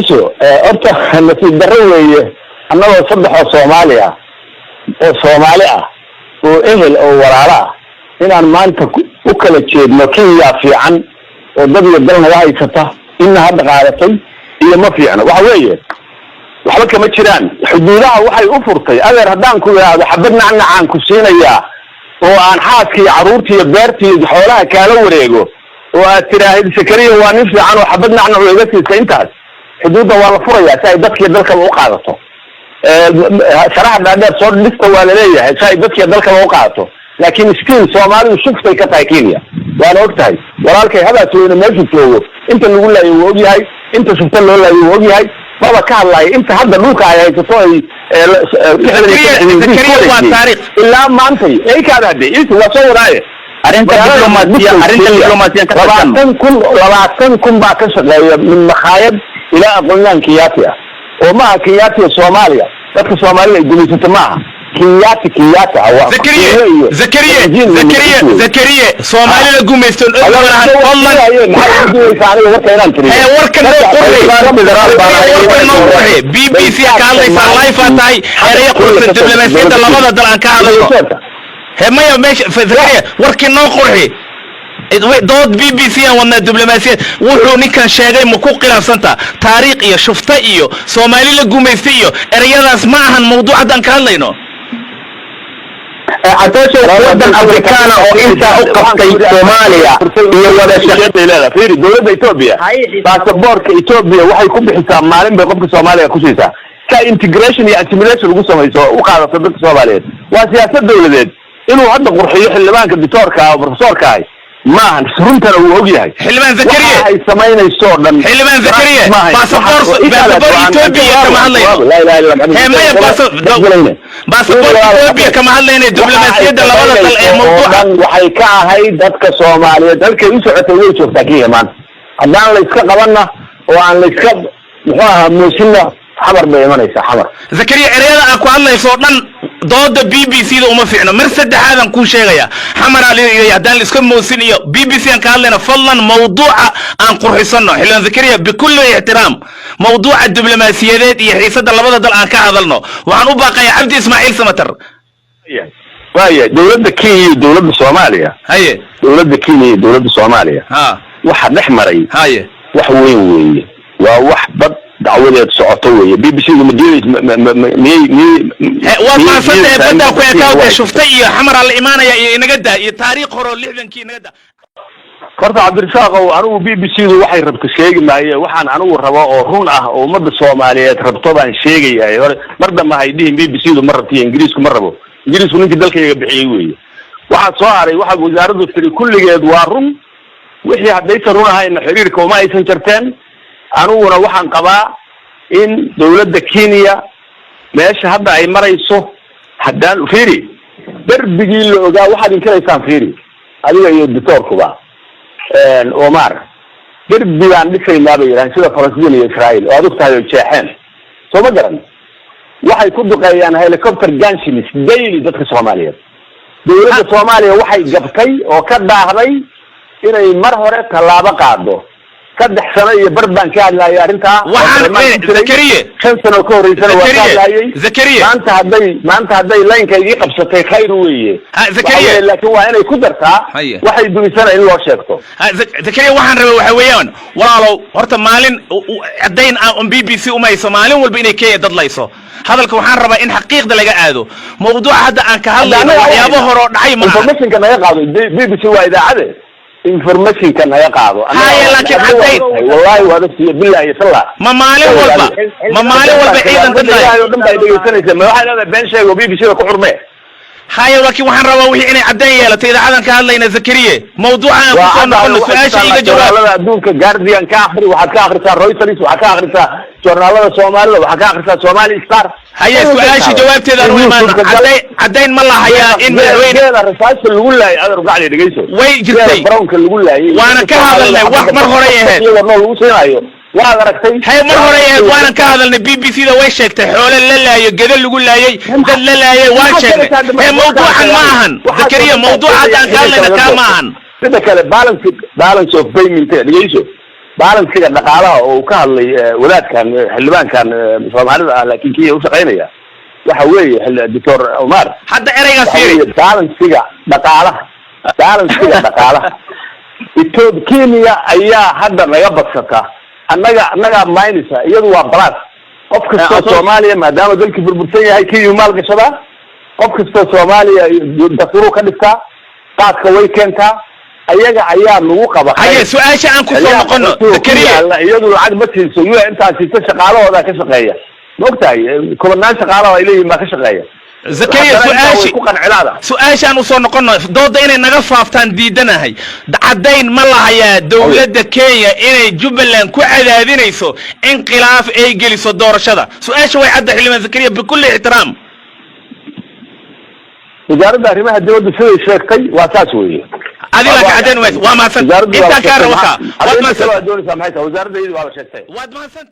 dhegeyso horta nasiib darro weeye annagoo saddex oo Soomaali ah oo ehel oo walaalo ah inaan maanta u kala jeedno Kenya fiican oo dad iyo dalna haysata inna hadda qaadatay iyo ma fiicna waxa weeye waxba kama jiraan xuduudaha waxay u furtay adeer haddaan ku yiraahdo xabad nacnacaan ku siinayaa oo aan xaaskii caruurtii iyo beertii xoolaha kala wareego oo aad tiraahid Zakariya waa nin fiican oo xabad nacnac uga siisay intaas xuduudda waa la furayaa si ay dadkii dalka u qaadato sharaxda dheer soo dhista waa la leeyahay si ay dadkii dalka u qaadato laakiin still Soomaalidu shuftay ka tahay Kenya waana ogtahay walaalkay hadaas weeyna meesha joogo inta lagu laayo wuu ogyahay inta shufta loo laayo wuu ogyahay baba ka hadlay inta hadda dhulka ay haysato ay Zakariya waa taariikh ilaa maantay ay ka hadday inta waa soo waraaye arinta diblomaasiyan ka tabtan kun baa ka shaqeeya min makhaayad ila aqoonyahan Kenyaati ah oo ma Kenyaati Soomaaliya dadka Soomaaliya ay gumaysato maaha Zakariya Soomaalida gumaysto BBC ka hadlaysa live tahay erey qurxin diblomaasiyadda labada dal aan ka hadlayno maya meesha Zakariya warkii noo qurxi dood BBC aan wadna diblomaasiyad wuxuu ninkan sheegay ma ku khilaafsanta taariikh iyo shufta iyo Soomaalida gumaysto iyo ereyadaas ma ahan mawduucan ka hadlayno عطاش ودن أفريقيا أو إنت أقفتي سوماليا يوضع شخصية فيري دولة إثيوبيا باسبورك إثيوبيا وحي يكون بحساب مالين بيقوم سوماليا كوسيسا كإنتجريشن يأتميليشن وقصة وقاعدة صدق سوماليا وسياسة دولة إنه عندك قرحية حلبانك الدكتوركا أو بروفيسوركا ما سرنتنا ووجهي حلمان زكريا هاي سمينا الصور حلمان زكريا باسبور إثيوبيا كما هلا لا هي ما باسبور إثيوبيا كما هلا الدبلوماسية ده لوضع الموضوع وحي كاهي دتك Soomaaliya dalka u socotay way joogtaa Kenya man hadaan la iska qabanna oo aan la iska muxuu muusina xamar bay imanaysaa xamar Zakariya ereyada aan ku hadlayso dhan dooda BBC da uma fiicno mar saddexaadan ku sheegaya xamar ali hadaan la iska muusin iyo BBC aan ka hadlayna fadlan mawduuca aan qurxisano xilan Zakariya bikulli ihtiram mawduuca diblomaasiyadeed iyo xiisada labada dal aan ka hadalno waxaan u baaqayaa Cabdi Ismaaciil Samatar waaye dawladda Kenya dawladda Soomaaliya haye dawladda Kenya dawladda Soomaaliya waxa dhaxmaray haye wax weyn weeye waa wax bad dacwadeed socoto weeye BBC ma saddex bada ku ekaa shuftay iyo xamar la iimaanaya iyo inaga daa iyo taariikh hore 60kii inaga daa horta Cabdirasaaq oo anigu BBC waxay rabto sheegi maayo waxaan anigu rabo oo run ah oo umada Soomaaliyeed rabto baan sheegayay hore marda ma haydin BBC ma rabtay Ingiriisku ma rabo Ingiriisku ninka dalkayga bixiyay weeye waxa soo haray waxa wasaaraddu tiri kulligeed waa run wixii hadaysan run ahayn xiriirka uma aysan jarteen anuguna waxaan qabaa in dawladda Kenya meesha hadda ay marayso haddaan fiiri darbigii la ogaa waxaad inkareysaan fiiri adiga iyo doctorkuba Omar darbi baan dhisaynaa bay yiraahdeen sida Falastiin iyo Israa'iil oo aad tahay jeexeen soo ma garan waxay ku duqeeyaan helicopter gunships daily dadka Soomaaliyeed dawladda Soomaaliya waxay gabtay oo ka daahday inay mar hore tallaabo qaado saddex sano iyo barbaan ka hadlaayay arinta Zakariya shan sano ka horeysana waa ka hadlaayay Zakariya maanta hadday line-ka igi qabsatay khayr weeye Zakariya laakiin waa inay ku dartaa waxay dumisana in loo sheegto Zakariya waxaan rabaa waxa weeyaan walaalow horta maalin cadayn aan BBC umayso maalin walba inay Kenya dadlayso hadalka waxaan rabaa in xaqiiqda laga aado mawduuca hadda aan ka hadlayno waxyaabo hore oo dhacay ma information-ka naga qaado BBC waa idaacade information kan naga qaado laakiin cadayn wallahi waa dadkii billahi sallah ma maalin walba ciidan dadlayo dhan bay dhageysanaysaa ma waxa leedahay been sheego BBC ku xurmee هاي لكن وحن روا وحي إني عدنيا لتيدا عدن كهذا زكريا موضوعنا كنا قلنا سؤال شيء جواب لا دونك جارديان كآخر وحكى آخر صار رويترز وحكى آخر صار جورنال الصومالي وحكى آخر صار صومالي ستار هاي سؤال شيء جواب تيدا رويمان عدين ما الله هيا إن وين هذا الرسالة اللي يقول لي هذا رجع لي دقيقة وين جبتي برونك اللي يقول لي وأنا كهذا اللي واحد مرة هي وهذا ركتي هاي مرة هي وأنا كهذا اللي BBC ده وين شكت حول لا يجدل اللي يقول لي دل لا وين شكت هي موضوع معهن ذكريا موضوع هذا قال لنا كمان كده كده بالانس اوف بيمنت دقيقة balansiga dhaqaalaha oo ka hadlay wadaadkan xildhibaankan Soomaalida ah laakiin kii u shaqeynaya waxa weeye Dr. Omar hadda erayga fiiri balansiga dhaqaalaha Kenya ayaa hadda naga badsata annaga maynisa iyadu waa balance qof kasta Soomaaliya maadaama dalkii burbursan yahay kii maal gashada qof kasta Soomaaliya dastuur ka dhigta qaadka way keentaa ayaga ayaa lagu qaba haye su'aasha aan ku soo noqono Zakariya iyadu lacag ma siiso iyo intaas si shaqaalahooda ka shaqeeya moogtahay kumanaan shaqaalaha ay leeyihiin ma ka shaqeeya Zakariya su'aasha aan u soo noqono dooda inay naga faaftaan diidanahay cadayn ma lahayaa dawladda Kenya inay Jubbaland ku cadaadinayso inqilaaf ay geliso doorashada su'aasha way cadda xilman Zakariya bikulli ihtiram وزارة arrimaha dawladda sida sheegtay waa taas weeye adiga ka cadeyn waa ma san inta ka rabaa waad ma san wazaaradda waa sheegtay waad ma san